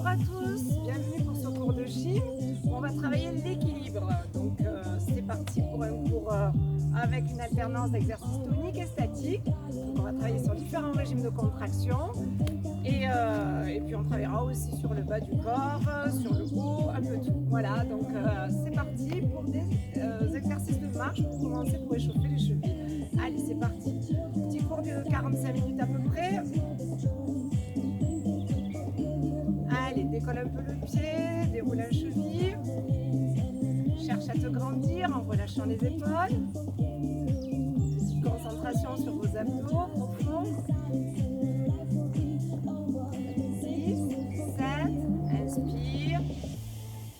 Bonjour à tous, bienvenue pour ce cours de gym. On va travailler l'équilibre. Donc c'est parti pour un cours avec une alternance d'exercices toniques et statiques. Donc, on va travailler sur différents régimes de contraction. Et puis on travaillera aussi sur le bas du corps, sur le haut, un peu tout. Voilà, donc c'est parti pour des exercices de marche pour commencer, pour échauffer les chevilles. Allez, c'est parti. Petit cours de 45 minutes à peu près. Allez, décolle un peu le pied, déroule la cheville. Cherche à te grandir en relâchant les épaules. Petite concentration sur vos abdos profonds. 6, 7, inspire.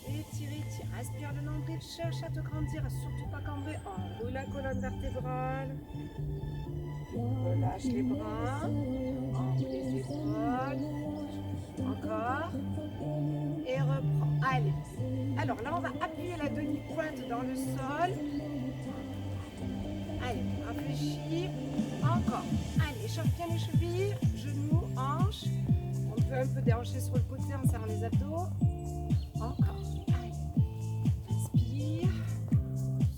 Étire, étire. Aspire le nombril, cherche à te grandir, surtout pas cambrer. Enroule la colonne vertébrale. Relâche les bras. Enroule les épaules. Encore. Et reprends. Allez. Alors là, on va appuyer la demi-pointe dans le sol. Allez, réfléchis. Encore. Allez, échauffe bien les chevilles, genoux, hanches. On peut un peu déhancher sur le côté en serrant les abdos. Encore. Allez. Inspire.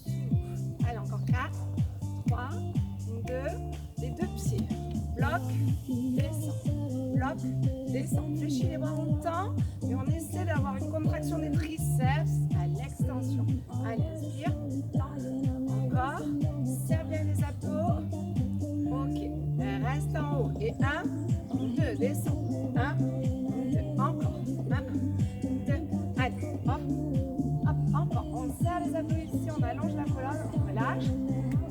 Souffle. Allez, encore 4, 3, 2. Les deux pieds. Bloc, descend. Bloc, descend. Fléchis les bras longtemps. Et on essaie d'avoir une contraction des triceps à l'extension. Allez, inspire. Encore. Serre bien les abdos. Ok. Reste en haut. Et 1, 2, descend. 1, 2, encore. 1, 2, allez. Hop, hop, encore. On serre les abdos ici. On allonge la colonne. On relâche.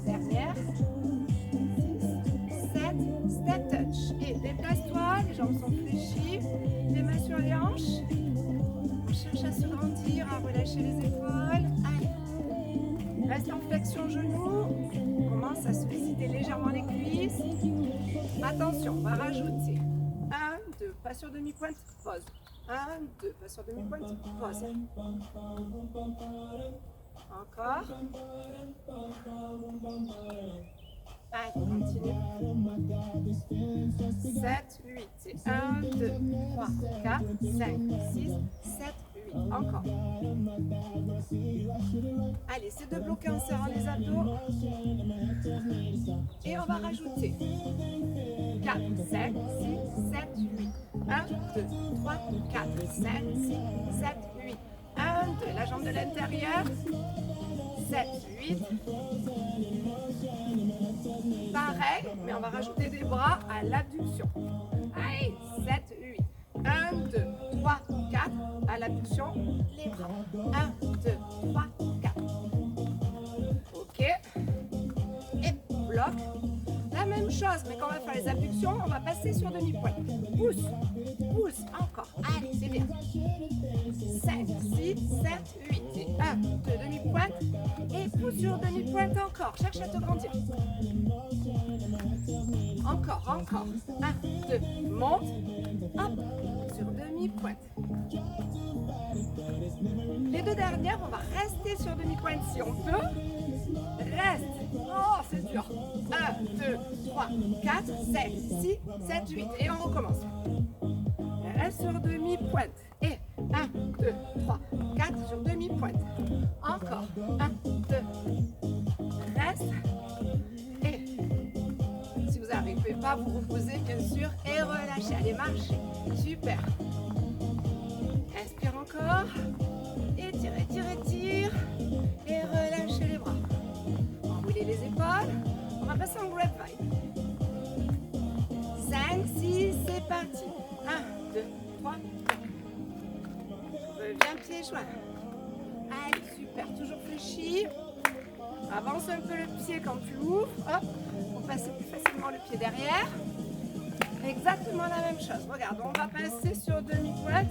Dernière. 6, 7, step touch. Et déplace-toi. Les jambes sont fléchies. Les mains sur les hanches. On cherche à se grandir, à relâcher les épaules. Allez. Reste en flexion genoux. On commence à solliciter légèrement les cuisses. Attention, on va rajouter 1, 2, pas sur demi-pointe, pause. 1, 2, pas sur demi-pointe, pause. Encore. Allez, continue. 7, 8. C'est 1, 2, 3, 4, 5, 6, 7, 8. Encore. Allez, c'est de bloquer en serrant les abdos. Et on va rajouter 4, 5, 6, 7, 8. 1, 2, 3, 4, 5, 6, 7, 8. 1, 2, la jambe de l'intérieur. 7, 8. Pareil, mais on va rajouter des bras à l'abduction. Allez, 7, 8. 1, 2, 3, 4. À l'abduction, les bras. 1, 2, 3, 4. Ok. Et bloc. La même chose, mais quand on va faire les abductions, on va passer sur demi-pointe. Pousse, pousse, encore. Allez, c'est bien. 5, 6, 7, 8. Et 1, 2, demi-pointe. Et pousse sur demi-pointe encore. Cherche à te grandir. Encore, encore. 1, 2, monte. Hop, sur demi-pointe. Les deux dernières, on va rester sur demi-pointe si on peut. Reste. Oh, c'est dur. 1, 2, 3, 4, 5, 6, 7, 8. Et on recommence. Reste sur demi-pointe. Et 1, 2, 3, 4 sur demi-pointe. Encore. 1, 2. Reste. Et si vous n'arrivez pas, vous reposez bien sûr. Et relâchez. Allez, marchez. Super. Inspire encore. Étire, étire, étire. Et relâchez les bras. Enroulez les épaules. On va passer en grapevine. 5, 6, c'est parti. 1, 2, 3, 4. Reviens pieds joints. Allez, super. Toujours fléchi. Avance un peu le pied quand tu ouvres. Hop. Pour passer plus facilement le pied derrière. Exactement la même chose. Regarde, on va passer sur demi-pointe.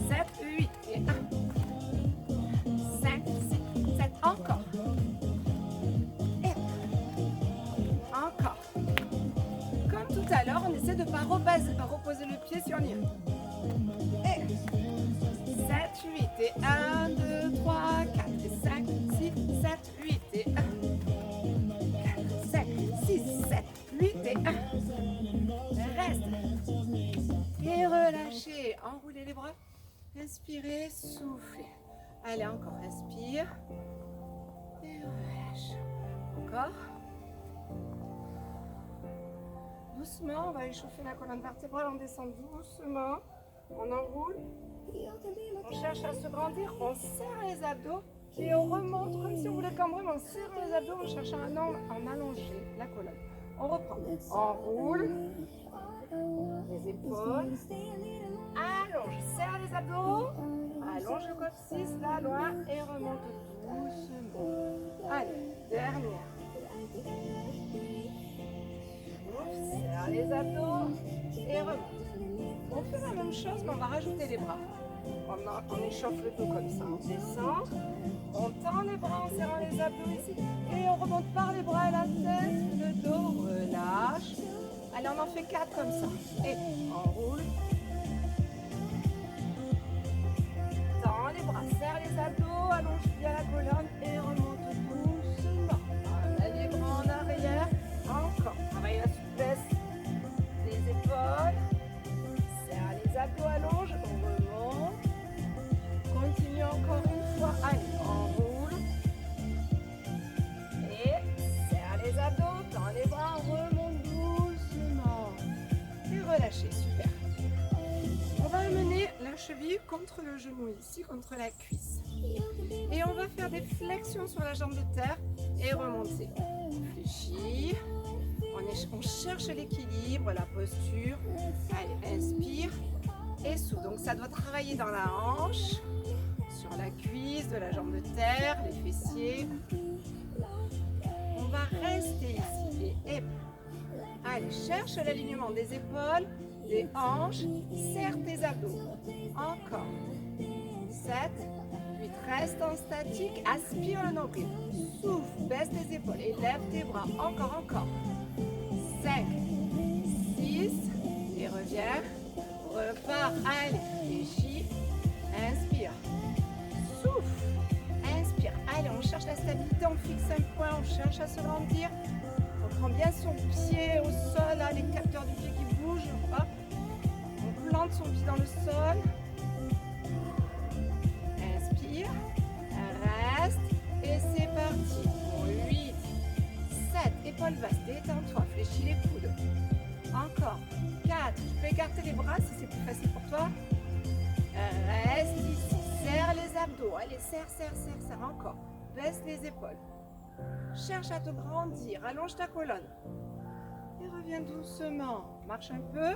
7, 8 et 1. 5, 6, 7. Encore. Et encore. Comme tout à l'heure, on essaie de ne pas reposer le pied si on y est. Et 7, 8 et 1, 2, 3, 4 et 5, 6, 7, 8 et 1. 4, 5, 6, 7, 8 et 1. Reste. Et relâche. relâchez. Enroulez les bras. Inspirez, soufflez. Allez, encore, respire. Et relâche. Encore. Doucement, on va échauffer la colonne vertébrale. On descend doucement. On enroule. On cherche à se grandir. On serre les abdos. Et on remonte comme si on voulait cambrer. On serre les abdos. On cherche à en allonger la colonne. On reprend. On roule. Les épaules. Allonge. Serre les abdos. Allonge le coccyx là, loin. Et remonte doucement. Allez, dernière. Serre les abdos. Et remonte. On fait la même chose, mais on va rajouter les bras. On échauffe le dos comme ça. On descend. On tend les bras en serrant les abdos ici. Et on remonte par les bras et la tête. Le dos relâche. Allez, on en fait 4 comme ça. Et on roule. Tend les bras, serre les abdos, allonge bien la colonne et remonte doucement. Allez, les bras en arrière. Encore. Travaille la souplesse des épaules. Serre les abdos, allonge. On remonte. Continue encore une fois. Allez, on roule. Et serre les abdos, tend les bras, remonte doucement. Et relâchez, super. On va amener la cheville contre le genou ici, contre la cuisse. Et on va faire des flexions sur la jambe de terre et remonter. On fléchit. On cherche l'équilibre, la posture. Allez, inspire et souffle. Donc ça doit travailler dans la hanche, sur la cuisse de la jambe de terre, les fessiers. On va rester ici et allez, cherche l'alignement des épaules, des hanches, serre tes abdos. Encore. 7, 8, reste en statique, aspire le nombril. Souffle, baisse tes épaules et lève tes bras. Encore, encore. 5, 6, et reviens. Repars, allez, fléchis. Inspire. Souffle. Inspire. Allez, on cherche la stabilité, on fixe un point, on cherche à se grandir. On prend bien son pied au sol, là, les capteurs du pied qui bougent. Hop. On plante son pied dans le sol. Inspire. Reste. Et c'est parti. 8, 7, épaules basses, détends-toi, fléchis les coudes. Encore. 4, tu peux écarter les bras si c'est plus facile pour toi. Reste ici, serre les abdos. Allez, serre, serre, serre, serre. Encore. Baisse les épaules. Cherche à te grandir, allonge ta colonne. Et reviens doucement. Marche un peu.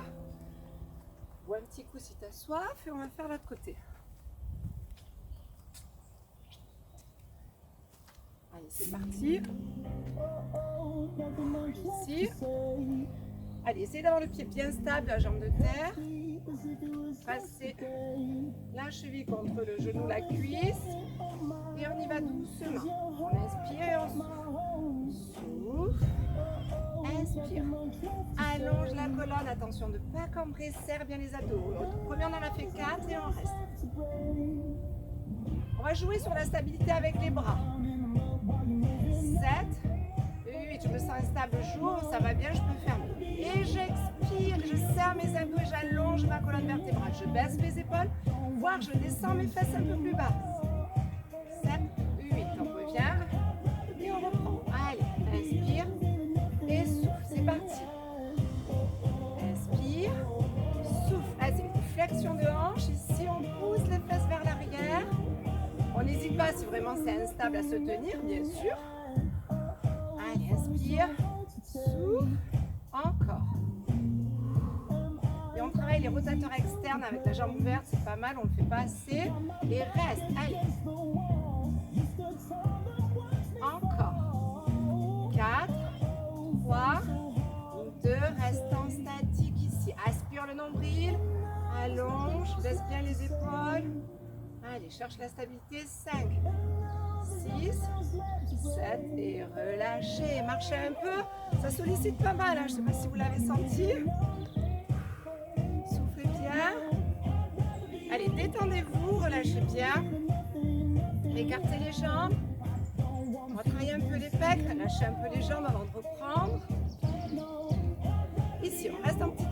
Bois un petit coup si tu as soif et on va faire l'autre côté. Allez, c'est parti. Ici. Allez, essayez d'avoir le pied bien stable, la jambe de terre. Passez la cheville contre le genou, la cuisse. Et on y va doucement. On inspire et on souffle. Souffle. Inspire. Allonge la colonne. Attention de ne pas cambrer. Serre bien les abdos. Au premier, on en a fait 4 et on reste. On va jouer sur la stabilité avec les bras. 7. 8. Je me sens instable. Jour, ça va bien, je peux fermer. Et j'expire. Je serre mes abdos et j'allonge ma colonne vertébrale. Je baisse mes épaules. Voire je descends mes fesses un peu plus bas. 7, 8, on revient et on reprend. Allez, inspire et souffle, c'est parti. Inspire, souffle. Allez, flexion de hanche. Ici, on pousse les fesses vers l'arrière. On n'hésite pas si vraiment c'est instable à se tenir, bien sûr. Allez, inspire, souffle, encore. Et on travaille les rotateurs externes avec la jambe ouverte, c'est pas mal, on ne le fait pas assez. Et reste, allez. Encore. 4, 3, 2, reste en statique ici. Aspire le nombril, allonge, baisse bien les épaules. Allez, cherche la stabilité. 5, 6, 7 et relâchez. Marchez un peu, ça sollicite pas mal, hein. Je ne sais pas si vous l'avez senti. Soufflez bien. Allez, détendez-vous, relâchez bien. Écartez les jambes. On va travailler un peu les pecs, lâchez un peu les jambes avant de reprendre. Ici, on reste en petit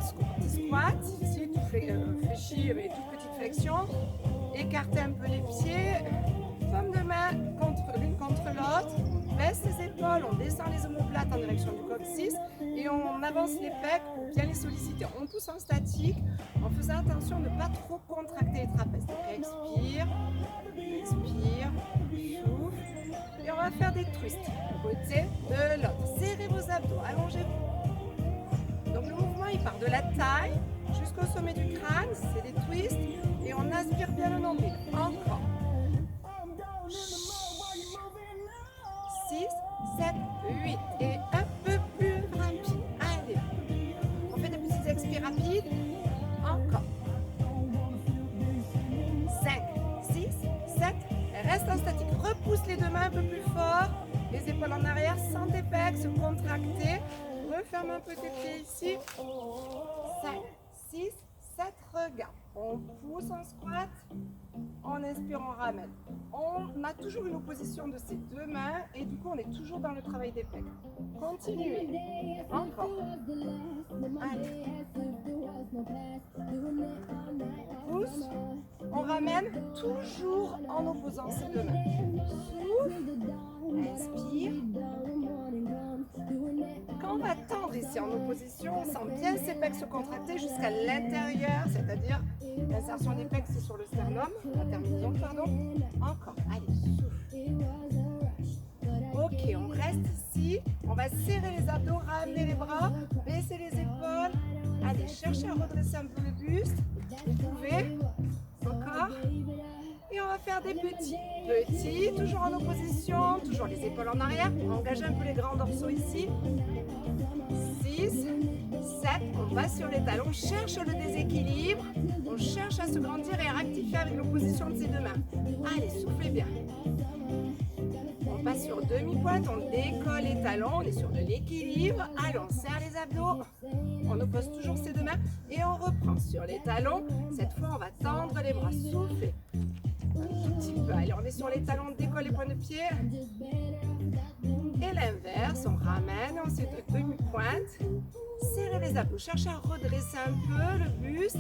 squat. Ici, tout fléchis avec toute petite flexion. Écartez un peu les pieds, paume de main l'une contre l'autre. Baisse les épaules, on descend les omoplates en direction du coccyx et on avance les pecs pour bien les solliciter. On pousse en statique en faisant attention de ne pas trop contracter les trapèzes. Expire, expire, souffle. Et on va faire des twists du côté de l'autre. Serrez vos abdos, allongez-vous. Donc le mouvement il part de la taille jusqu'au sommet du crâne, c'est des twists. Et on aspire bien le nombril. Encore. 6, 7, 8 et un peu plus rapide. Allez, on fait des petites expires rapides. Encore. 5, 6, 7. Reste en statique. Repousse les deux mains un peu plus fort. Les épaules en arrière, sans tes pecs, se contracter. Referme un peu tes pieds ici. 5, 6, 7. Regarde. On pousse en squat. On inspire, on ramène. On a toujours une opposition de ces deux mains et du coup on est toujours dans le travail des pecs. Continuez. Encore. Allez. Pousse. On ramène toujours en opposant ces deux mains. Souffle. Inspire. Quand on va tendre ici en opposition, on sent bien ces pecs se contracter jusqu'à l'intérieur, c'est-à-dire l'insertion des pecs c'est sur le sternum, la terminaison, pardon. Encore, allez, souffle. Ok, on reste ici, on va serrer les abdos, ramener les bras, baisser les épaules. Allez, cherchez à redresser un peu le buste, vous pouvez, encore. Et on va faire des petits, toujours en opposition, toujours les épaules en arrière, pour engager un peu les grands dorsaux ici. 6, 7, on va sur les talons, on cherche le déséquilibre, on cherche à se grandir et à rectifier avec l'opposition de ses deux mains. Allez, soufflez bien. On passe sur demi-pointe, on décolle les talons, on est sur de l'équilibre. Allez, on serre les abdos, on oppose toujours ses deux mains et on reprend sur les talons. Cette fois, on va tendre les bras, souffler. Un tout petit peu. Allez, on est sur les talons, on décolle les points de pied. Et l'inverse, on ramène, on se de demi-pointe. Serrez les abdos, cherchez à redresser un peu le buste.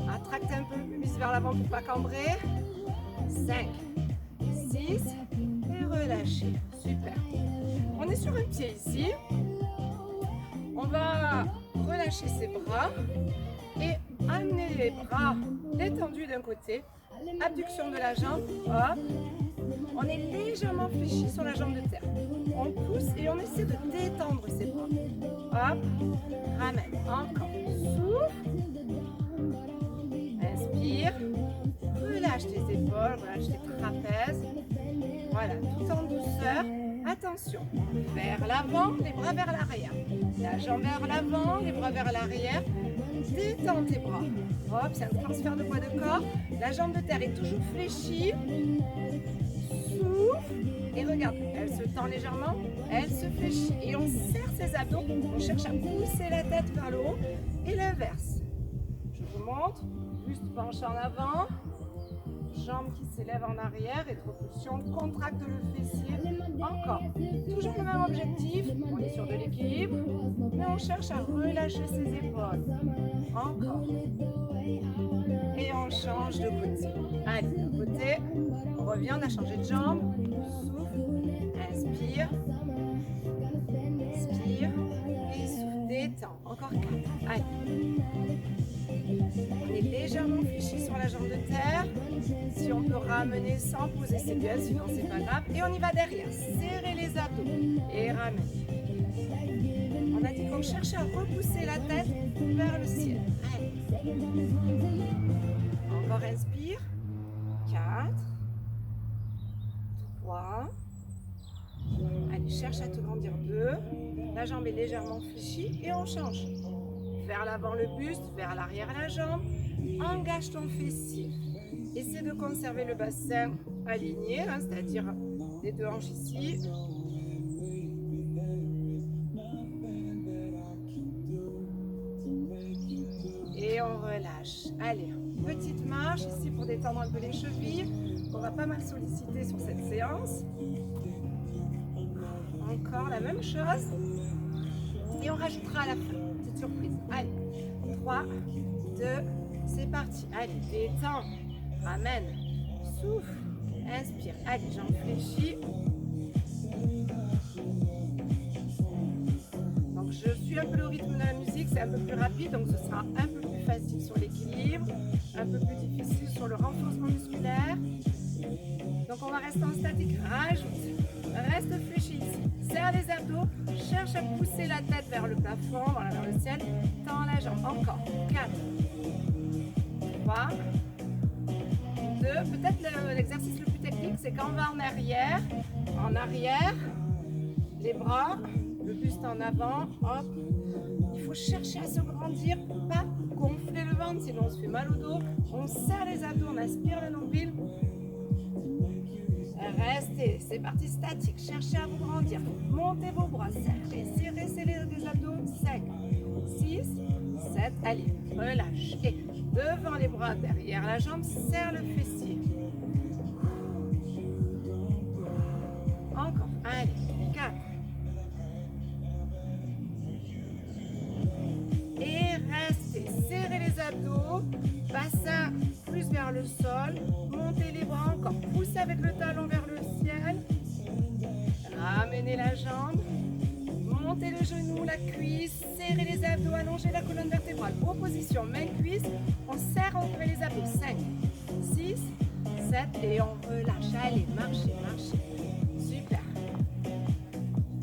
À tracter un peu le pubis vers l'avant pour ne pas cambrer. 5, 6 et relâchez. Super. On est sur un pied ici. On va relâcher ses bras et amener les bras détendus d'un côté. Abduction de la jambe, hop. On est légèrement fléchi sur la jambe de terre. On pousse et on essaie de détendre ses bras. Hop, ramène, encore. Souffle. Inspire. Relâche tes épaules, relâche tes trapèzes. Voilà, tout en douceur. Attention, vers l'avant, les bras vers l'arrière. La jambe vers l'avant, les bras vers l'arrière. Détends tes bras. Hop, c'est un transfert de poids de corps. La jambe de terre est toujours fléchie. Souffle. Et regarde, elle se tend légèrement, elle se fléchit. Et on serre ses abdos. On cherche à pousser la tête vers le haut. Et l'inverse. Je vous montre. Buste penché en avant. Jambes qui s'élèvent en arrière. Rétropulsion. Contracte le fessier. Encore. Toujours le même objectif. On est sur de l'équilibre. Mais on cherche à relâcher ses épaules. Encore. Et on change de côté. Allez, d'un côté. On revient, on a changé de jambe. Souffle. Inspire. Inspire. Et souffle. Détends. Encore 4. Allez. On est légèrement fléchi sur la jambe de terre. Si on peut ramener sans poser ses bien, sinon c'est pas grave. Et on y va derrière. Serrez les abdos. Et ramenez. On a dit qu'on cherche à repousser la tête vers le ciel. Allez. Encore inspire. 4. 3. Allez, cherche à te grandir 2. La jambe est légèrement fléchie et on change. Vers l'avant le buste, vers l'arrière la jambe. Engage ton fessier. Essaie de conserver le bassin aligné, hein, c'est-à-dire les deux hanches ici. Et on relâche. Allez, petite marche ici pour détendre un peu les chevilles. On va pas mal solliciter sur cette séance. Encore la même chose. Et on rajoutera à la fin. Petite surprise. Allez, 3, 2, 2, c'est parti. Allez, détends. Ramène. Souffle. Inspire. Allez, jambes fléchies. Donc, je suis un peu le rythme de la musique. C'est un peu plus rapide, donc ce sera un peu plus facile sur l'équilibre. Un peu plus difficile sur le renforcement musculaire. Donc, on va rester en statique. Rajoute. Reste fléchi ici. Serre les abdos. Cherche à pousser la tête vers le plafond, voilà, vers le ciel. Tends la jambe. Encore. 4. 3. 2. Peut-être l'exercice le plus technique, c'est quand on va en arrière. En arrière. Les bras. Le buste en avant. Hop. Il faut chercher à se grandir pour pas gonfler le ventre, sinon on se fait mal au dos. On serre les abdos, on aspire le nombril. Restez, c'est parti statique. Cherchez à vous grandir. Montez vos bras, serrez, serrez, serrez les abdos. 5, 6, 7. Allez, relâche. Et devant les bras, derrière la jambe, serre le fessier. Encore. Allez, 4. Et restez, serrez les abdos, bassin plus vers le sol, montez les bras encore, poussez avec le talon vers le ciel, ramenez la jambe, montez le genou, la cuisse, serrez les abdos, allongez la colonne vertébrale, opposition, main cuisse, on serre, on fait les abdos, 5, 6, 7 et on relâche, allez, marchez, marchez, super,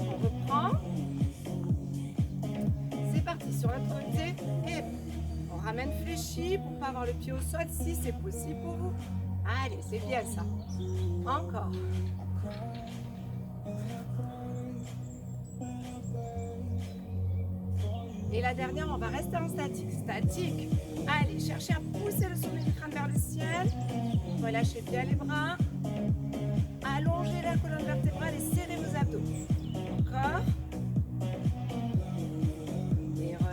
on reprend. C'est parti sur l'autre côté et on ramène fléchi pour ne pas avoir le pied au sol si c'est possible pour vous. Allez, c'est bien ça. Encore. Et la dernière, on va rester en statique. Statique. Allez, cherchez à pousser le sommet du crâne vers le ciel. Relâchez bien les bras. Allongez la colonne vertébrale et serrez vos abdos. Encore.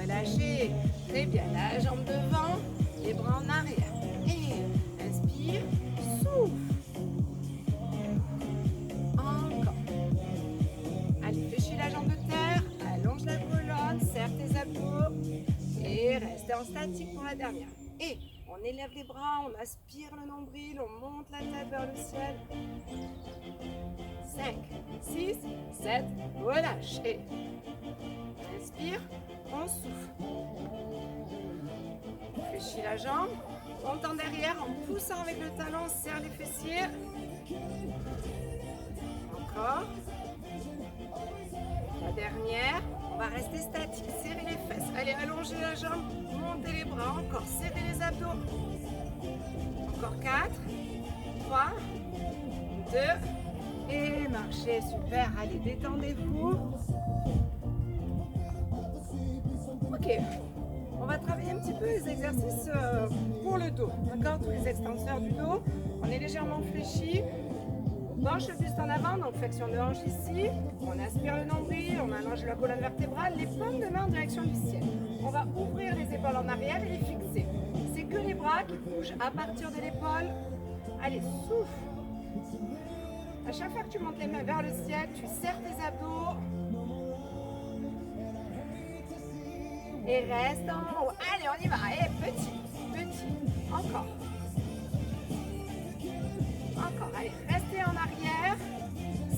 Relâchez, très bien, la jambe devant, les bras en arrière. Et inspire, souffle. Encore. Allez, fléchis la jambe de terre, allonge la colonne, serre tes abdos et restez en statique pour la dernière. Et on élève les bras, on aspire le nombril, on monte la tête vers le ciel. 5, 6, 7, relâche. Et inspire. On souffle. Fléchis la jambe. On tend derrière en poussant avec le talon, on serre les fessiers. Encore. La dernière. On va rester statique. Serrez les fesses. Allez, allongez la jambe. Montez les bras. Encore. Serrez les abdos. Encore 4, 3, 2 et marchez. Super. Allez, détendez-vous. Ok, on va travailler un petit peu les exercices pour le dos, d'accord? Tous les extenseurs du dos, on est légèrement fléchi, penche le buste en avant, donc flexion de hanche ici, on aspire le nombril, on allonge la colonne vertébrale, les paumes de main en direction du ciel. On va ouvrir les épaules en arrière et les fixer. C'est que les bras qui bougent à partir de l'épaule. Allez, souffle. À chaque fois que tu montes les mains vers le ciel, tu serres tes abdos. Et reste en haut. Allez, on y va. Et petit, petit. Encore. Encore. Allez, restez en arrière.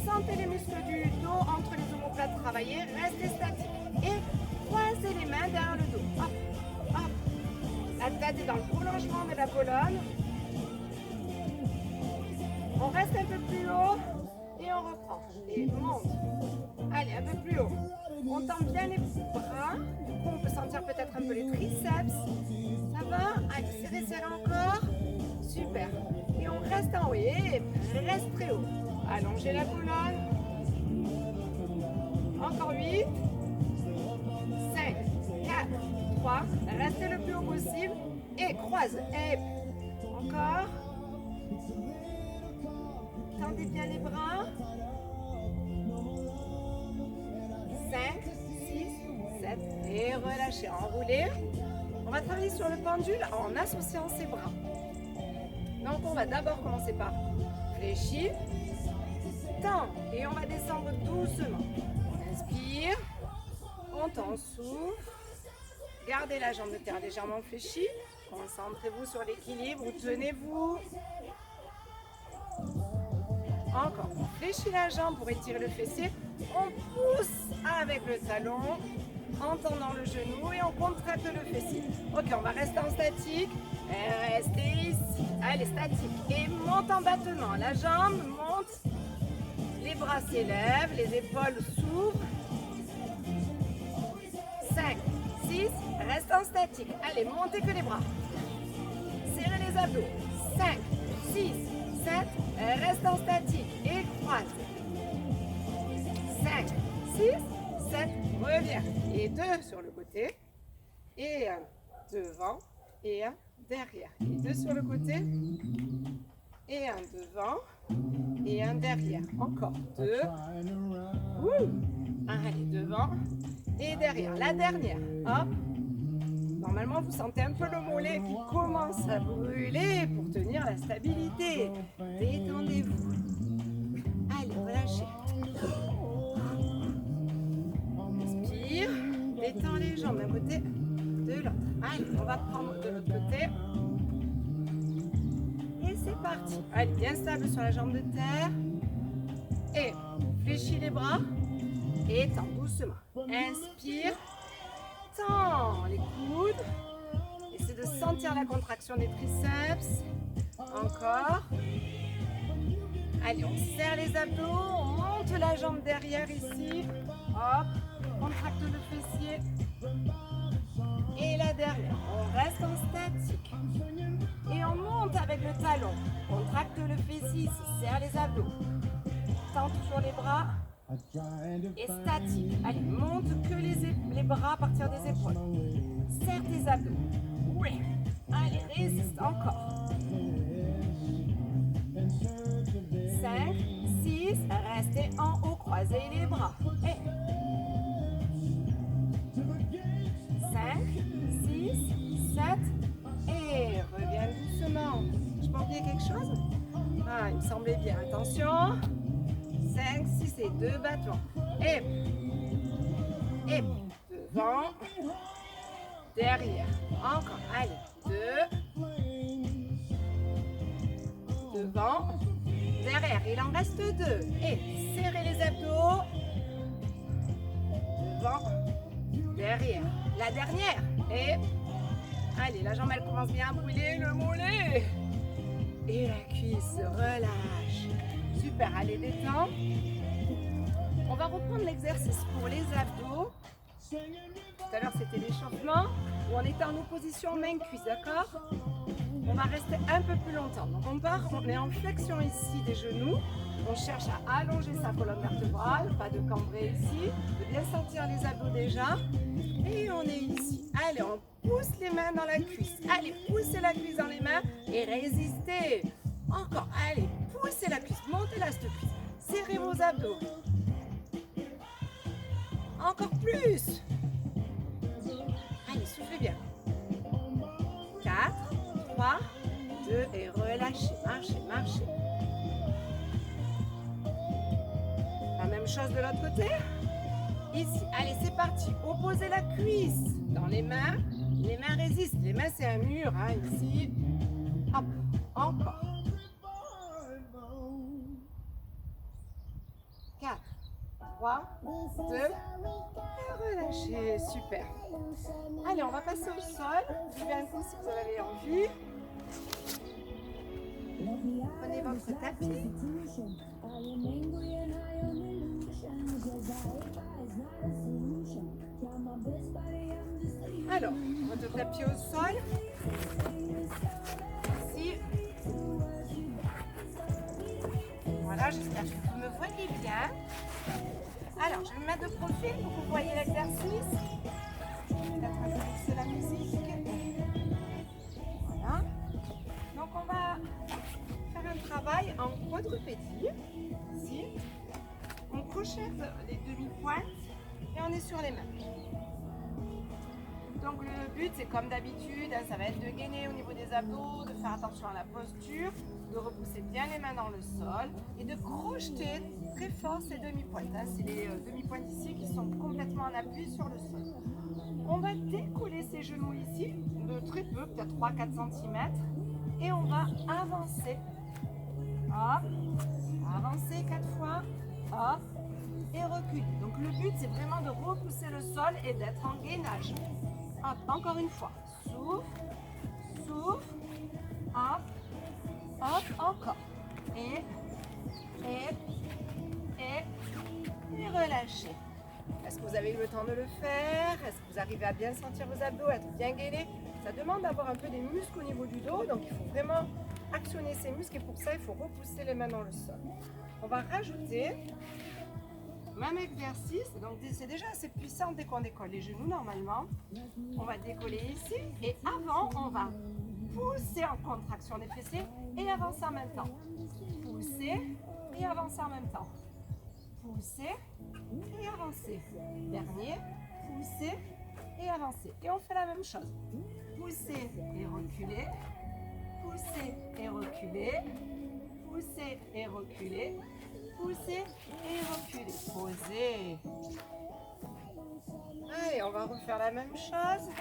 Sentez les muscles du dos entre les omoplates travailler. Restez statique. Et croisez les mains derrière le dos. Hop, hop. La tête est dans le prolongement de la colonne. On reste un peu plus haut. Et on reprend. Et monte. Allez, un peu plus haut. On tend bien les bras. Du coup, on peut sentir peut-être un peu les triceps. Ça va? Allez, serrez, serrez encore. Super. Et on reste en haut. Et reste très haut. Allongez la colonne. Encore 8. 5, 4, 3. Restez le plus haut possible. Et croise. Et encore. Tendez bien les bras. 5, 6, 7 et relâchez, enroulez. On va travailler sur le pendule en associant ses bras. Donc on va d'abord commencer par fléchir, tend et on va descendre doucement. On inspire, on tend, souffle, gardez la jambe de terre légèrement fléchie Concentrez-vous sur l'équilibre, tenez-vous. Encore, on fléchit la jambe pour étirer le fessier. On pousse avec le talon en tendant le genou et on contracte le fessier. Ok, on va rester en statique. Restez ici. Allez, statique. Et monte en battement. La jambe monte. Les bras s'élèvent, les épaules s'ouvrent. 5, 6, reste en statique. Allez, montez que les bras. Serrez les abdos. 5, 6, 7, reste en statique. Et croise. 5, 6, 7, reviens. Et 2 sur le côté. Et un devant. Et un derrière. Et 2 sur le côté. Et un devant. Et un derrière. Encore 2. Allez, devant. Et derrière. La dernière. Hop. Normalement, vous sentez un peu le mollet qui commence à brûler pour tenir la stabilité. Détendez-vous. Allez, relâchez. Inspire. Détends les jambes d'un côté, de l'autre. Allez, on va prendre de l'autre côté. Et c'est parti. Allez, bien stable sur la jambe de terre. Et fléchis les bras. Et tends doucement. Inspire. Tends les coudes. Essaie de sentir la contraction des triceps. Encore. Allez, on serre les abdos. On monte la jambe derrière ici. Hop. Contracte le fessier. Et la dernière. On reste en statique. Et on monte avec le talon. Contracte le fessier ici. Serre les abdos. Tends toujours les bras. Et statique. Allez, monte que les bras à partir des épaules. Serre tes abdos. Oui. Allez, résiste encore. 5, 6, restez en haut, croisez les bras. Et 5, 6, 7, et reviens doucement. Je peux oublier quelque chose? Ah, il me semblait bien. Attention. 5, 6 et 2 battements. Et devant, derrière. Encore. Allez, 2. Devant, derrière. Il en reste 2. Et serrez les abdos. Devant, derrière. La dernière. Et allez, la jambe elle commence bien à brûler, le mollet. Et la cuisse se relâche. Super, allez, détends. On va reprendre l'exercice pour les abdos. Tout à l'heure, c'était l'échauffement où on était en opposition main-cuisse, d'accord? On va rester un peu plus longtemps. Donc, on est en flexion ici des genoux. On cherche à allonger sa colonne vertébrale, pas de cambrer ici, de bien sentir les abdos déjà. Et on est ici. Allez, on pousse les mains dans la cuisse. Allez, poussez la cuisse dans les mains et résistez. Encore, allez, poussez la cuisse, montez la cuisse, serrez vos abdos. Encore plus. Allez, soufflez bien. 4, 3, 2 et relâchez, marchez, marchez. La même chose de l'autre côté. Ici, allez, c'est parti. Opposez la cuisse dans les mains. Les mains résistent. Les mains, c'est un mur, hein, ici. Hop, encore. 4, 3, 2, et relâchez, super. Allez, on va passer au sol. Suivez un coup si vous en avez envie. Prenez votre tapis. Alors, votre tapis au sol. Ici. Voilà, j'espère que vous me voyez bien. Alors, je vais me mettre de profil pour que vous voyez l'exercice. Peut-être un peu baisser la musique. Voilà. Donc, on va faire un travail en quadrupédie. Ici. On crochette les demi-pointes et on est sur les mains. Donc le but, c'est comme d'habitude, hein, ça va être de gainer au niveau des abdos, de faire attention à la posture, de repousser bien les mains dans le sol et de crocheter très fort ces demi-pointes. Hein. C'est les demi-pointes ici qui sont complètement en appui sur le sol. On va décoller ses genoux ici, de très peu, peut-être 3-4 cm. Et on va avancer. Hop, avancer 4 fois. Hop, et reculer. Donc le but, c'est vraiment de repousser le sol et d'être en gainage. Hop, encore une fois. Souffle, souffle. Hop, hop, encore. Et relâchez. Est-ce que vous avez eu le temps de le faire? Est-ce que vous arrivez à bien sentir vos abdos, être bien gainés? Ça demande d'avoir un peu des muscles au niveau du dos, donc il faut vraiment actionner ces muscles et pour ça, il faut repousser les mains dans le sol. On va rajouter même exercice, donc c'est déjà assez puissant dès qu'on décolle les genoux normalement. On va décoller ici et avant, on va pousser en contraction des fessiers et avancer en même temps. Pousser et avancer en même temps. Pousser et avancer. Dernier, pousser et avancer. Et on fait la même chose. Pousser et reculer. Pousser et reculer. Pousser et reculer. Pousser et reculer. Posez. Allez, on va refaire la même chose.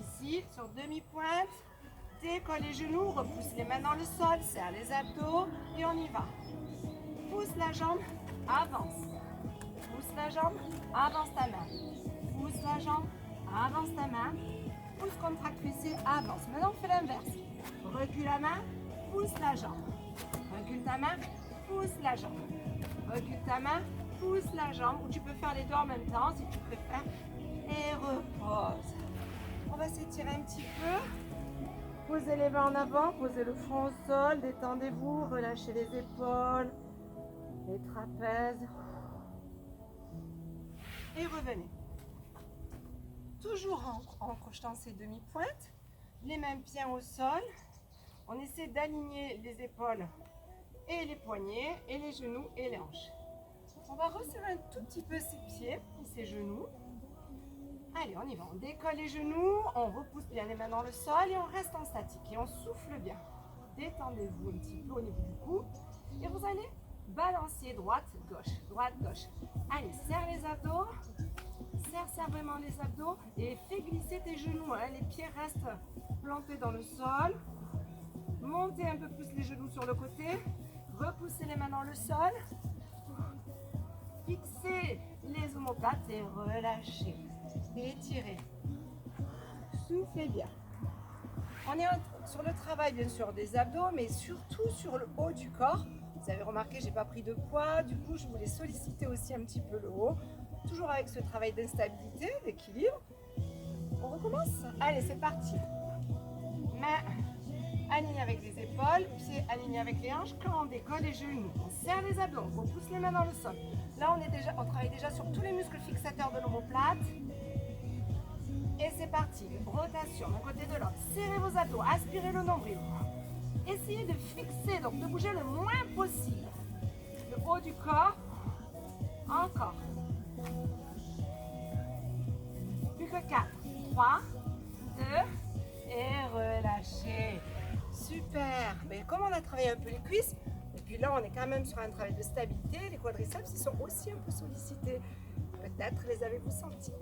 Ici, sur demi-pointe. Décolle les genoux, repousse les mains dans le sol, serre les abdos et on y va. Pousse la jambe, avance. Pousse la jambe, avance ta main. Pousse la jambe, avance ta main. Pousse, contracte fessier, avance. Maintenant, on fait l'inverse. Recule la main, pousse la jambe. Recule ta main, pousse la jambe. Recule ta main, pousse la jambe. Ou tu peux faire les deux en même temps si tu préfères. Et repose. On va s'étirer un petit peu. Posez les mains en avant, posez le front au sol, détendez-vous, relâchez les épaules, les trapèzes. Et revenez. Toujours en crochetant ces demi-pointes, les mains bien au sol. On essaie d'aligner les épaules et les poignets, et les genoux et les hanches. On va resserrer un tout petit peu ses pieds et ses genoux. Allez, on y va. On décolle les genoux, on repousse bien les mains dans le sol et on reste en statique. Et on souffle bien. Détendez-vous un petit peu au niveau du cou. Et vous allez balancer droite, gauche. Allez, serre les abdos. Serre vraiment les abdos. Et fais glisser tes genoux. Hein. Les pieds restent plantés dans le sol. Montez un peu plus les genoux sur le côté. Repoussez les mains dans le sol. Fixez les omoplates et relâchez. Étirez. Soufflez bien. On est sur le travail bien sûr des abdos, mais surtout sur le haut du corps. Vous avez remarqué, j'ai pas pris de poids, du coup je voulais solliciter aussi un petit peu le haut. Toujours avec ce travail d'instabilité, d'équilibre. On recommence? Allez, c'est parti. Mains alignées avec les épaules, pieds alignés avec les hanches. Quand on décolle les genoux, on serre les abdos, on pousse les mains dans le sol. Là, on travaille déjà sur tous les muscles fixateurs de l'omoplate. Et c'est parti, rotation d'un côté de l'autre. Serrez vos abdos, aspirez le nombril. Essayez de fixer, donc de bouger le moins possible. Le haut du corps. Encore. Plus que 4. 3, 2, et relâchez. Super. Mais comme on a travaillé un peu les cuisses, et puis là on est quand même sur un travail de stabilité, les quadriceps ils sont aussi un peu sollicités. Peut-être les avez-vous sentis.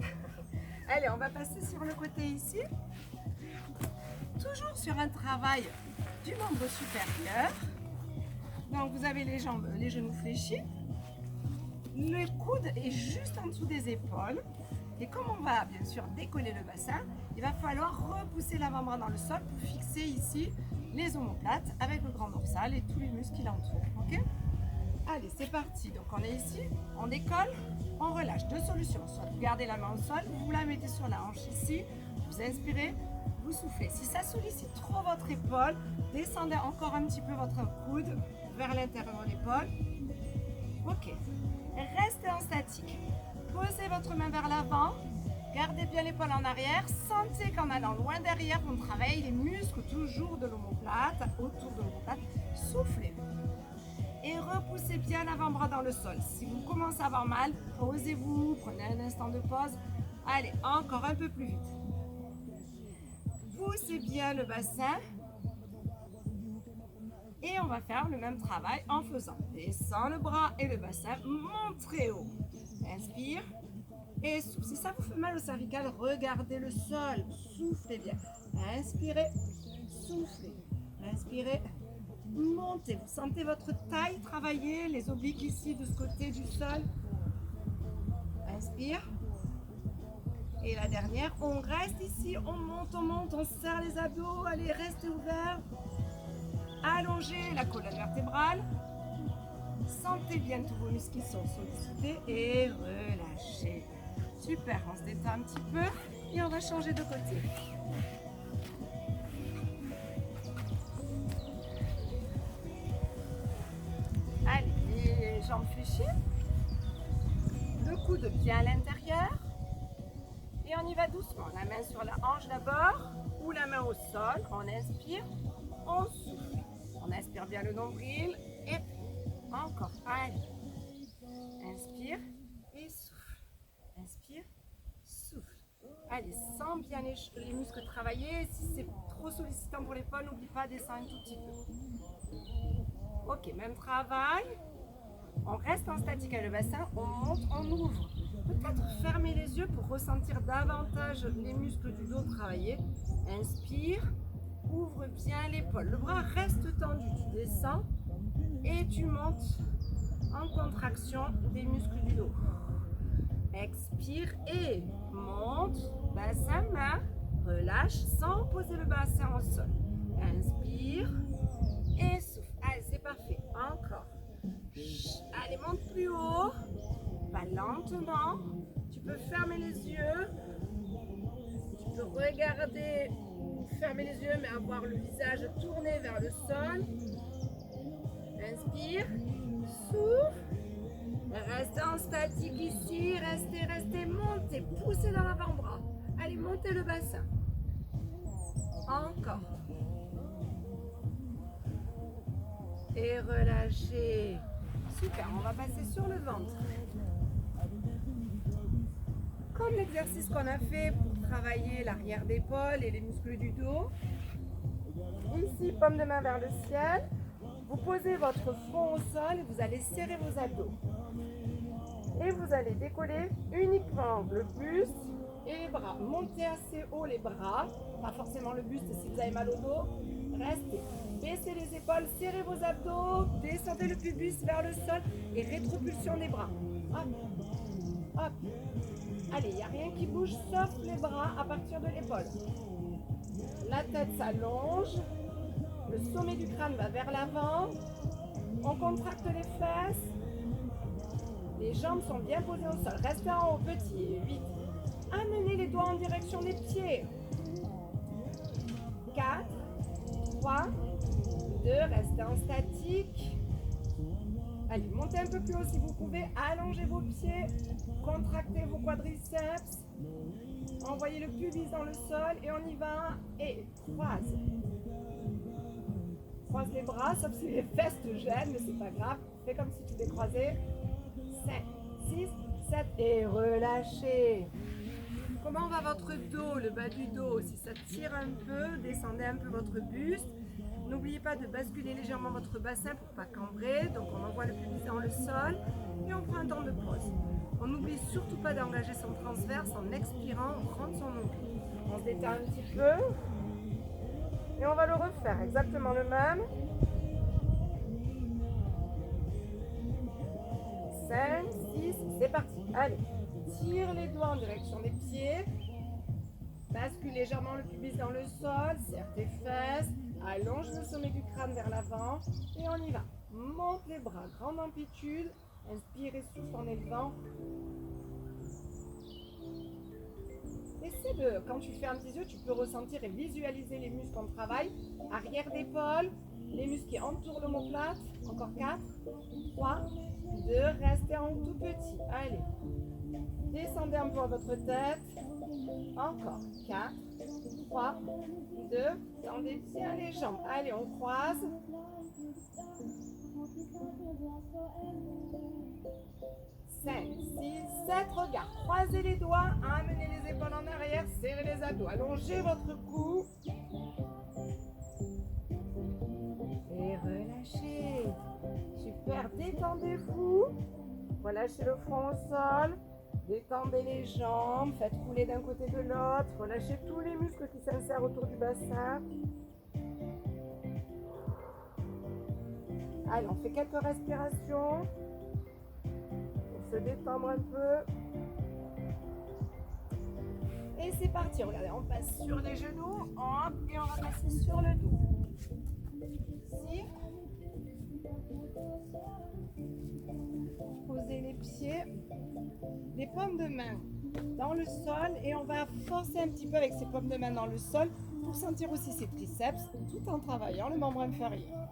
Allez, on va passer sur le côté ici. Toujours sur un travail du membre supérieur. Donc vous avez les jambes, les genoux fléchis. Le coude est juste en dessous des épaules. Et comme on va bien sûr décoller le bassin, il va falloir repousser l'avant-bras dans le sol pour fixer ici les omoplates avec le grand dorsal et tous les muscles qui l'entourent. Ok? Allez, c'est parti. Donc on est ici, on décolle, on relâche. Deux solutions. Soit vous gardez la main au sol, vous la mettez sur la hanche ici, vous inspirez, vous soufflez. Si ça sollicite trop votre épaule, descendez encore un petit peu votre coude vers l'intérieur de l'épaule. Ok. Restez en statique. Posez votre main vers l'avant. Gardez bien l'épaule en arrière. Sentez qu'en allant loin derrière, on travaille les muscles toujours de l'omoplate, autour de l'omoplate. Soufflez. Et repoussez bien l'avant-bras dans le sol. Si vous commencez à avoir mal, posez-vous, prenez un instant de pause. Allez, encore un peu plus vite. Poussez bien le bassin. Et on va faire le même travail en faisant descend le bras et le bassin, monte très haut. Inspire, Et souffle. Si ça vous fait mal au cervical, regardez le sol. Soufflez bien. Inspirez, soufflez. Inspirez, montez. Vous sentez votre taille travailler, les obliques ici de ce côté du sol. Inspire. Et la dernière, on reste ici, on monte, on serre les abdos. Allez, restez ouverts. Allongez la colonne vertébrale. Sentez bien tous vos muscles qui sont sollicités et relâchez. Super, on se détend un petit peu et on va changer de côté. Allez, les jambes fléchies. Le coude bien à l'intérieur. Et on y va doucement. La main sur la hanche d'abord ou la main au sol. On inspire, on souffle. On inspire bien le nombril et encore. Allez. Inspire et souffle. Inspire, souffle. Allez, sens bien les muscles travailler. Si c'est trop sollicitant pour l'épaule, n'oublie pas de descendre un tout petit peu. Ok, même travail. On reste en statique avec le bassin. On monte, on ouvre. Peut-être fermer les yeux pour ressentir davantage les muscles du dos travailler. Inspire, ouvre bien l'épaule. Le bras reste tendu. Tu descends et tu montes en contraction des muscles du dos. Expire et monte, bassin, main, relâche sans poser le bassin au sol. Inspire et souffle. Allez, c'est parfait. Encore. Allez, monte plus haut. Va lentement. Tu peux fermer les yeux. Tu peux regarder, fermer les yeux, mais avoir le visage tourné vers le sol. Inspire, souffle. Restez en statique ici. Restez, montez, poussez dans l'avant-bras. Allez, montez le bassin. Encore. Et relâchez. Super, on va passer sur le ventre. Comme l'exercice qu'on a fait pour travailler l'arrière d'épaule et les muscles du dos. Ici, paume de main vers le ciel. Vous posez votre front au sol et vous allez serrer vos abdos. Et vous allez décoller uniquement le buste et les bras. Montez assez haut les bras, pas forcément le buste si vous avez mal au dos. Restez. Baissez les épaules, serrez vos abdos, descendez le pubis vers le sol et rétropulsion des bras. Hop, hop. Allez, il n'y a rien qui bouge sauf les bras à partir de l'épaule. La tête s'allonge, le sommet du crâne va vers l'avant. On contracte les fesses. Les jambes sont bien posées au sol. Restez en haut, petit. 8. Amenez les doigts en direction des pieds. 4, 3, 2, restez en statique. Allez, montez un peu plus haut si vous pouvez. Allongez vos pieds. Contractez vos quadriceps. Envoyez le pubis dans le sol et on y va. Et croise. Croise les bras, sauf si les fesses te gênent, mais c'est pas grave. Fais comme si tu les croisais. 5, 6, 7 et relâchez. Comment va votre dos, le bas du dos? Si ça tire un peu, descendez un peu votre buste. N'oubliez pas de basculer légèrement votre bassin pour ne pas cambrer. Donc on envoie le pubis dans le sol et on prend un temps de pause. On n'oublie surtout pas d'engager son transverse en expirant, on rentre son nombril. On se détend un petit peu et on va le refaire exactement le même. 5, 6, c'est parti. Allez, tire les doigts en direction des pieds. Bascule légèrement le pubis dans le sol, serre tes fesses, allonge le sommet du crâne vers l'avant et on y va. Monte les bras, grande amplitude, inspire et souffle en élevant. Essaie de, quand tu fermes tes yeux, tu peux ressentir et visualiser les muscles en travail. Arrière d'épaule, les muscles qui entourent l'omoplate. Encore 4, 3, 2, restez en tout petit. Allez, descendez un peu à votre tête. Encore 4, 3, 2, tendez bien les jambes. Allez, on croise. 5, 6, 7, regarde. Croisez les doigts, amenez les épaules en arrière, serrez les abdos. Allongez votre cou. Et relâchez. Super, détendez-vous. Relâchez le front au sol. Détendez les jambes, faites rouler d'un côté de l'autre, relâchez tous les muscles qui s'insèrent autour du bassin. Allez, on fait quelques respirations pour se détendre un peu. Et c'est parti, regardez, on passe sur les genoux, hop, et on va passer sur le dos. Ici. Posez les pieds, les paumes de main dans le sol et on va forcer un petit peu avec ces paumes de main dans le sol pour sentir aussi ses triceps tout en travaillant le membre inférieur.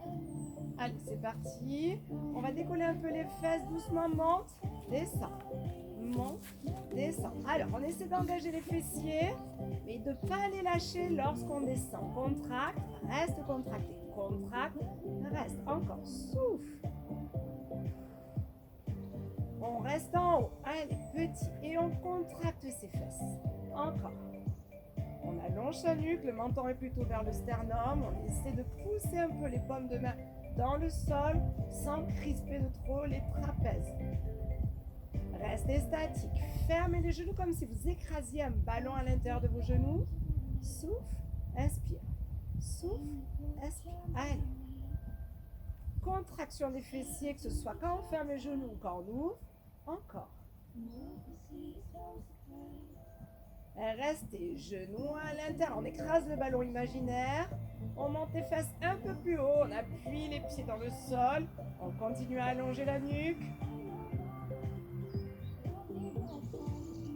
Allez, c'est parti. On va décoller un peu les fesses doucement, monte, descend, monte, descend. Alors, on essaie d'engager les fessiers, mais de ne pas les lâcher lorsqu'on descend. Contracte, reste contracté. Contracte, reste. Encore, souffle. On reste en haut. Allez, petit. Et on contracte ses fesses. Encore. On allonge la nuque, le menton est plutôt vers le sternum. On essaie de pousser un peu les paumes de main dans le sol sans crisper de trop les trapèzes. Restez statique. Fermez les genoux comme si vous écrasiez un ballon à l'intérieur de vos genoux. Souffle, inspire. Souffle, inspire. Allez. Contraction des fessiers, que ce soit quand on ferme les genoux ou quand on ouvre. Encore. Restez genoux à l'intérieur. On écrase le ballon imaginaire. On monte les fesses un peu plus haut. On appuie les pieds dans le sol. On continue à allonger la nuque.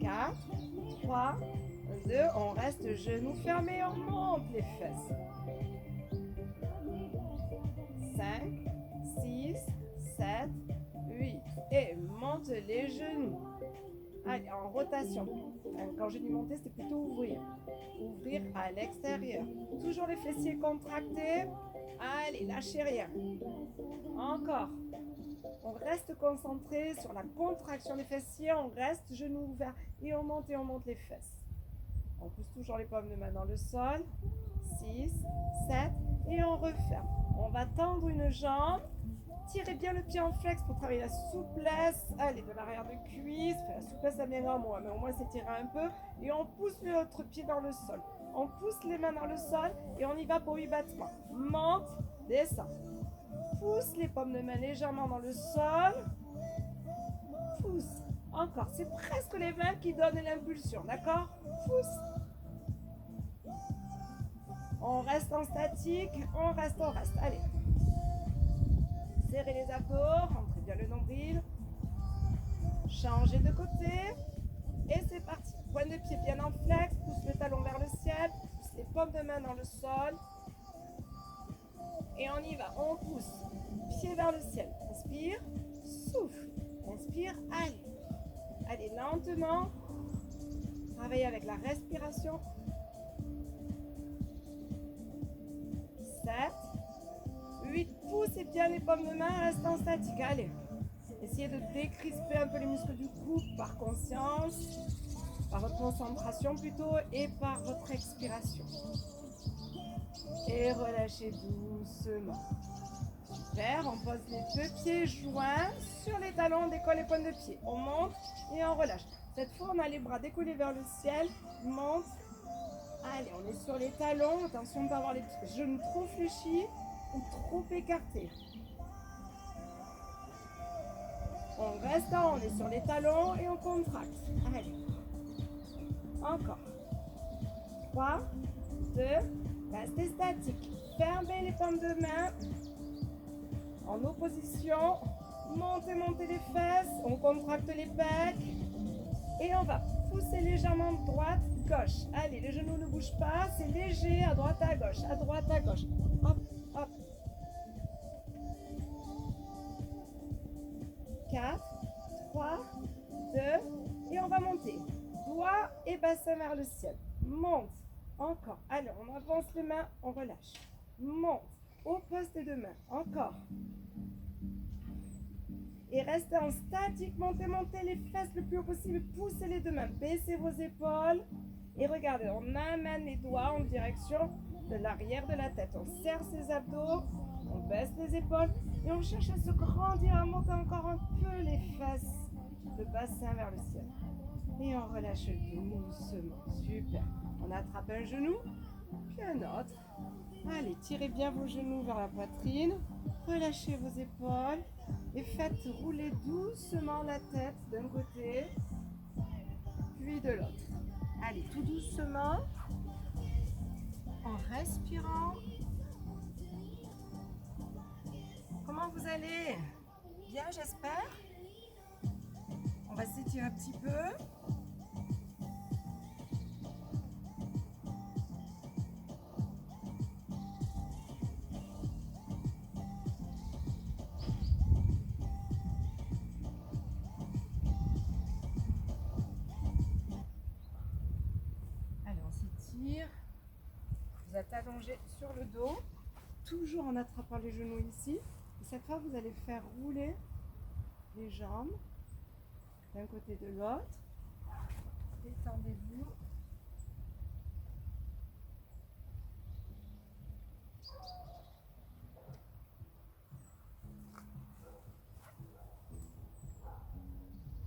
4, 3, 2. On reste genoux fermés. On monte les fesses. 5, 6, 7, 8. Et monte les genoux. Allez, en rotation. Quand je dis monter, c'était plutôt ouvrir. Ouvrir à l'extérieur. Toujours les fessiers contractés. Allez, lâchez rien. Encore. On reste concentré sur la contraction des fessiers. On reste genoux ouverts. Et on monte les fesses. On pousse toujours les paumes de main dans le sol. 6, 7. Et on referme. On va tendre une jambe. Tirez bien le pied en flex pour travailler la souplesse. Allez, de l'arrière de cuisse. La souplesse, ça vient en moi, mais au moins s'étirer un peu. Et on pousse l'autre pied dans le sol. On pousse les mains dans le sol et on y va pour 8 battements. Monte, descend. Pousse les paumes de main légèrement dans le sol. Pousse. Encore. C'est presque les mains qui donnent l'impulsion, d'accord? Pousse. On reste en statique. On reste. Allez. Serrez les abdos, rentrez bien le nombril. Changez de côté. Et c'est parti. Pointe de pied bien en flex. Pousse le talon vers le ciel. Pousse les paumes de main dans le sol. Et on y va. On pousse. Pied vers le ciel. Inspire. Souffle. Inspire. Allez. Allez, lentement. Travaillez avec la respiration. 7. 8, poussez bien les paumes de main, restez en statique. Allez, essayez de décrisper un peu les muscles du cou par conscience, par votre concentration plutôt, et par votre expiration. Et relâchez doucement. Super, on pose les deux pieds joints sur les talons, on décolle les pointes de pied. On monte et on relâche. Cette fois, on a les bras décollés vers le ciel, monte. Allez, on est sur les talons, attention de ne pas avoir les genoux trop fléchis ou trop écarté. On reste en haut, on est sur les talons et on contracte. Allez. Encore. 3, 2, restez statique. Fermez les paumes de main. En opposition. Montez les fesses. On contracte les pecs. Et on va pousser légèrement droite, gauche. Allez, les genoux ne bougent pas. C'est léger, à droite, à gauche. À droite, à gauche. Hop. Hop. 4, 3, 2, et on va monter. Doigt et bassin vers le ciel. Monte. Encore. Allez, on avance les mains, on relâche. Monte. Oppose tes deux mains. Encore. Et restez en statique. Montez les fesses le plus haut possible. Poussez les deux mains. Baissez vos épaules. Et regardez, on amène les doigts en direction de l'arrière de la tête. On serre ses abdos. On baisse les épaules. Et on cherche à se grandir, à monter encore un peu les fesses. Le bassin vers le ciel. Et on relâche doucement. Super. On attrape un genou, puis un autre. Allez, tirez bien vos genoux vers la poitrine. Relâchez vos épaules. Et faites rouler doucement la tête d'un côté, puis de l'autre. Allez, tout doucement. En respirant. Comment vous allez? Bien, j'espère. On va s'étirer un petit peu. Allez, on s'étire. Vous êtes allongé sur le dos, toujours en attrapant les genoux ici. Et cette fois, vous allez faire rouler les jambes d'un côté de l'autre. Détendez-vous.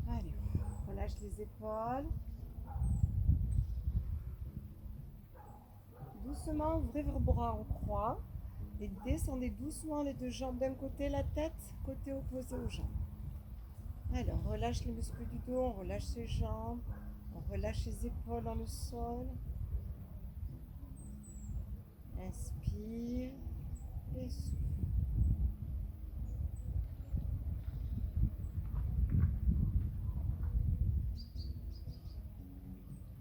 Allez, on relâche les épaules. Doucement, ouvrez vos bras en croix et descendez doucement les deux jambes d'un côté, la tête, côté opposé aux jambes. Allez, on relâche les muscles du dos, on relâche ses jambes, on relâche les épaules dans le sol. Inspire et souffle.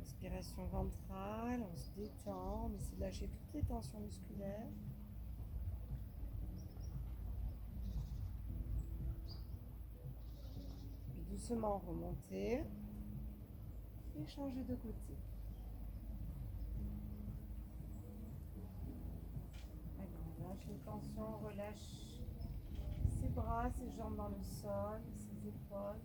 Respiration ventrale, on se détend, on essaie de lâcher toutes les tensions musculaires. Puis doucement remonter et changer de côté. Allez, on lâche les tensions, on relâche ses bras, ses jambes dans le sol, ses épaules.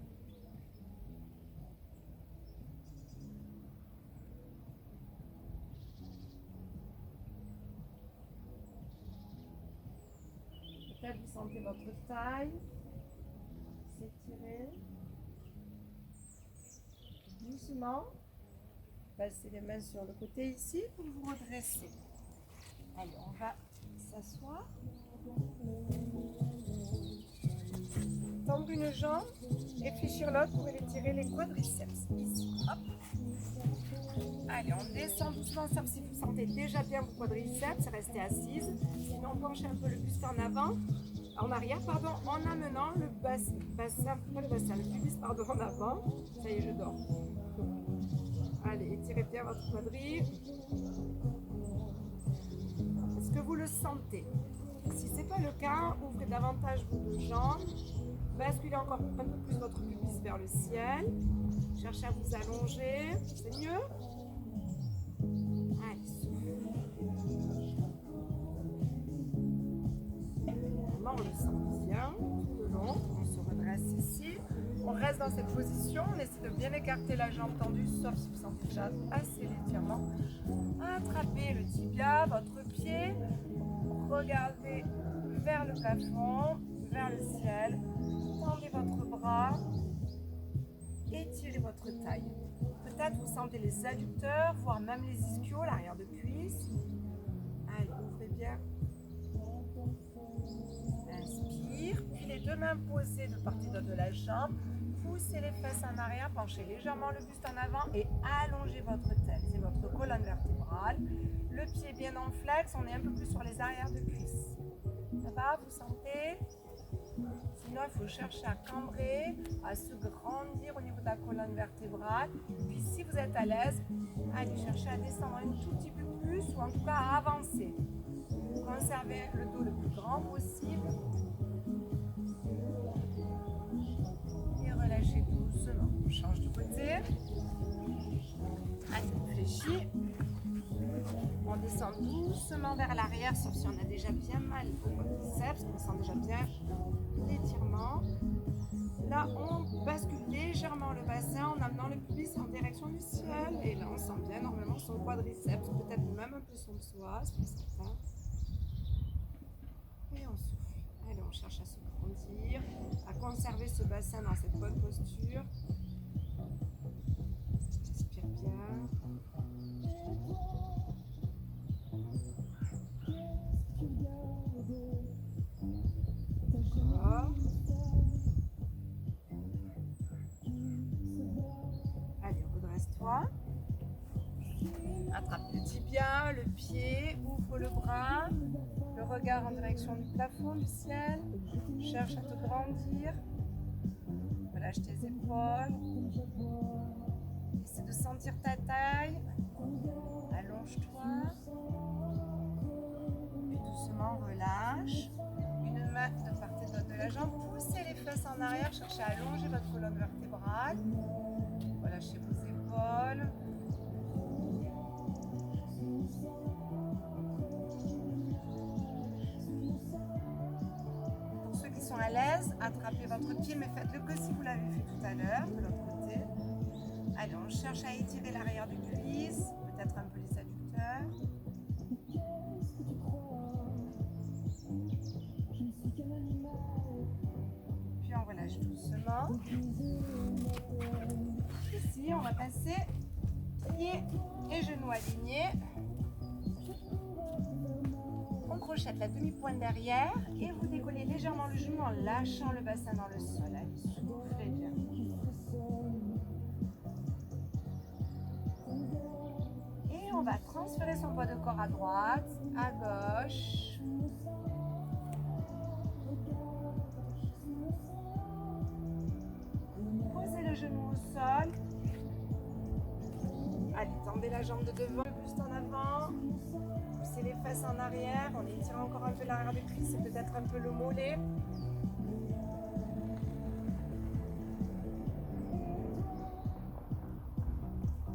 Peut-être vous sentez votre taille s'étirer. Doucement, passez les mains sur le côté ici pour vous redresser. Allez, on va s'asseoir. Tendre une jambe et fléchir l'autre pour étirer les quadriceps. Ici, hop. Allez, on descend doucement, sauf si vous sentez déjà bien vos quadriceps, restez assise. Sinon, penchez un peu le buste en avant, en arrière, pardon, en amenant le le pubis, pardon, en avant. Ça y est, je dors. Allez, étirez bien votre quadrille. Est-ce que vous le sentez? Si ce n'est pas le cas, ouvrez davantage vos deux jambes. Basculez encore un peu plus votre pubis vers le ciel. Cherchez à vous allonger. C'est mieux? Allez, souffle. Vraiment, on le sent bien tout le long. On se redresse ici. On reste dans cette position. On essaie de bien écarter la jambe tendue, sauf si vous sentez déjà assez l'étirement. Attrapez le tibia, votre pied. Regardez vers le plafond, vers le ciel. Tendez votre bras. Étirez votre taille. Peut-être vous sentez les adducteurs, voire même les ischios, l'arrière de cuisse. Allez, ouvrez bien. Inspire. Puis les deux mains posées de part et d'autre de la jambe. Poussez les fesses en arrière, penchez légèrement le buste en avant et allongez votre tête. C'est votre colonne vertébrale. Le pied bien en flex, on est un peu plus sur les arrières de cuisse. Ça va, vous sentez? Sinon, il faut chercher à cambrer, à se grandir au niveau de la colonne vertébrale. Puis si vous êtes à l'aise, allez chercher à descendre un tout petit peu plus ou en tout cas à avancer. Conservez le dos le plus grand possible. Et relâchez doucement. On change de côté. Allez, on fléchit. On descend doucement vers l'arrière, sauf si on a déjà bien mal au quadriceps, on sent déjà bien l'étirement. Là, on bascule légèrement le bassin en amenant le pubis en direction du ciel. Et là, on sent bien normalement son quadriceps, peut-être même un peu son psoas, pour certains. Et on souffle. Allez, on cherche à se grandir, à conserver ce bassin dans cette bonne posture. Encore. Allez, redresse-toi. Attrape le tibia, le pied, ouvre le bras, le regard en direction du plafond, du ciel. Cherche à te grandir. Relâche tes épaules. Essaie de sentir ta taille. Allonge-toi. Puis doucement relâche. Une main de part et d'autre de la jambe. Poussez les fesses en arrière. Cherchez à allonger votre colonne vertébrale. Relâchez vos épaules. Pour ceux qui sont à l'aise, attrapez votre pied, mais faites-le que si vous l'avez fait tout à l'heure, de l'autre côté. Allez, on cherche à étirer l'arrière du cuisse, peut-être un peu les adducteurs. Puis on relâche doucement. Ici, on va passer pieds et genoux alignés. On crochette la demi-pointe derrière et vous décollez légèrement le genou en lâchant le bassin dans le sol. Allez, soufflez bien. Et on va transférer son poids de corps à droite, à gauche. Posez le genou au sol. Allez, tendez la jambe de devant, le buste en avant. Poussez les fesses en arrière. On étire encore un peu l'arrière du cuisse et peut-être un peu le mollet.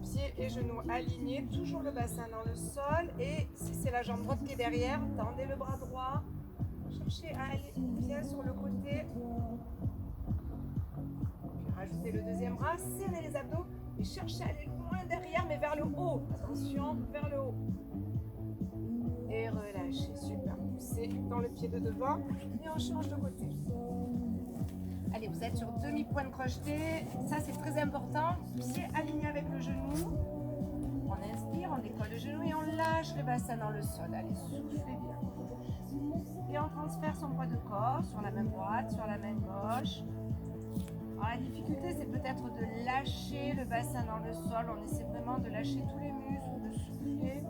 Pieds et genoux alignés, toujours le bassin dans le sol. Et si c'est la jambe droite qui est derrière, tendez le bras droit. Cherchez à aller bien sur le côté. Puis rajoutez le deuxième bras, serrez les abdos et cherchez à aller loin derrière mais vers le haut. Attention, vers le haut. Et relâchez, super. Poussez dans le pied de devant et on change de côté. Allez, vous êtes sur demi-pointe crochetée. Ça, c'est très important. Pied aligné avec le genou. On inspire, on décolle le genou et on lâche le bassin dans le sol. Allez, soufflez bien. Et on transfère son poids de corps sur la main droite, sur la main gauche. Alors, la difficulté, c'est peut-être de lâcher le bassin dans le sol. On essaie vraiment de lâcher tous les muscles, de souffler.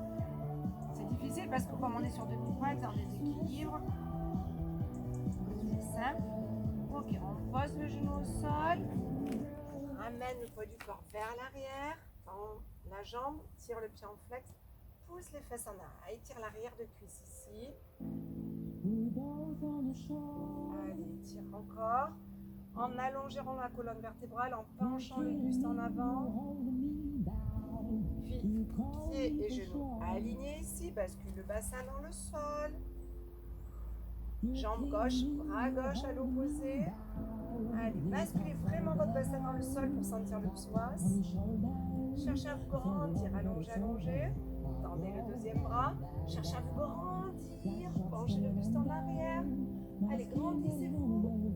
C'est difficile parce que comme on est sur demi-pointe, c'est en déséquilibre. C'est simple. Ok, on pose le genou au sol. Ramène le poids du corps vers l'arrière. Tend la jambe, tire le pied en flex. Pousse les fesses en arrière. Étire l'arrière de cuisse ici. Allez, tire encore. En allongeant la colonne vertébrale, en penchant le buste en avant. Puis, pieds et genoux alignés ici. Bascule le bassin dans le sol. Jambe gauche, bras gauche à l'opposé. Allez, basculez vraiment votre bassin dans le sol pour sentir le psoas. Cherchez à vous grandir, allongez, allongez. Tendez le deuxième bras. Cherchez à vous grandir, penchez le buste en arrière. Allez, grandissez-vous.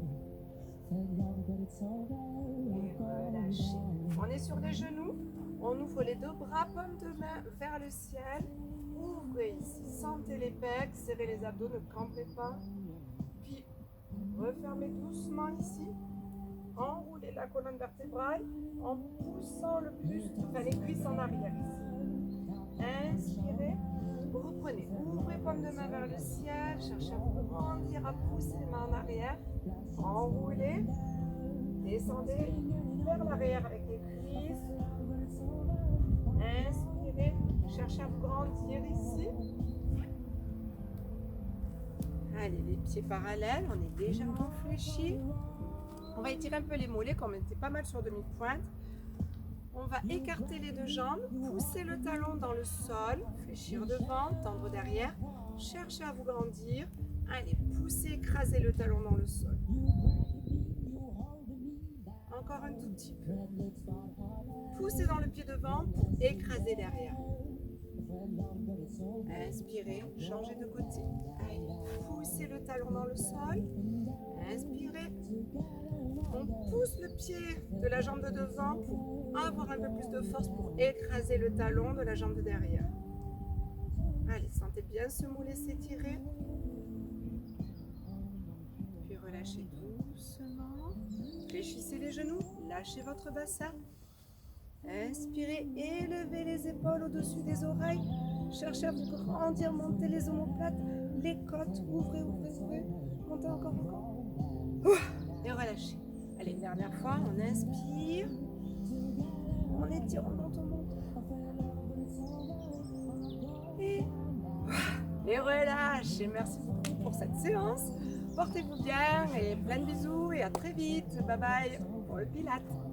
Et relâchez. On est sur les genoux. On ouvre les deux bras, paume de main vers le ciel. Ouvrez ici, sentez les pecs, serrez les abdos, ne campez pas. Puis, refermez doucement ici. Enroulez la colonne vertébrale en poussant le buste, les cuisses en arrière ici. Inspirez, reprenez, ouvrez paume de main vers le ciel, cherchez à vous grandir, à pousser les mains en arrière. Enroulez, descendez vers l'arrière avec les cuisses. Inspirez, cherchez à vous grandir ici. Allez, les pieds parallèles, on est légèrement fléchis. On va étirer un peu les mollets, comme on était pas mal sur demi-pointe. On va écarter les deux jambes, pousser le talon dans le sol, fléchir devant, tendre derrière. Cherchez à vous grandir. Allez, poussez, écrasez le talon dans le sol. Encore un tout petit peu. Poussez dans le pied devant pour écraser derrière. Inspirez, changez de côté. Allez, poussez le talon dans le sol. Inspirez. On pousse le pied de la jambe de devant pour avoir un peu plus de force pour écraser le talon de la jambe de derrière. Allez, sentez bien ce mollet s'étirer. Puis relâchez doucement. Fléchissez les genoux, lâchez votre bassin. Inspirez, élevez les épaules au-dessus des oreilles. Cherchez à vous grandir, montez les omoplates, les côtes, ouvrez, ouvrez, ouvrez. Montez encore, encore. Et relâchez. Allez, une dernière fois, on inspire. On étire, on monte, on monte. Et relâchez. Merci beaucoup pour cette séance. Portez-vous bien et plein de bisous et à très vite. Bye bye pour le Pilates.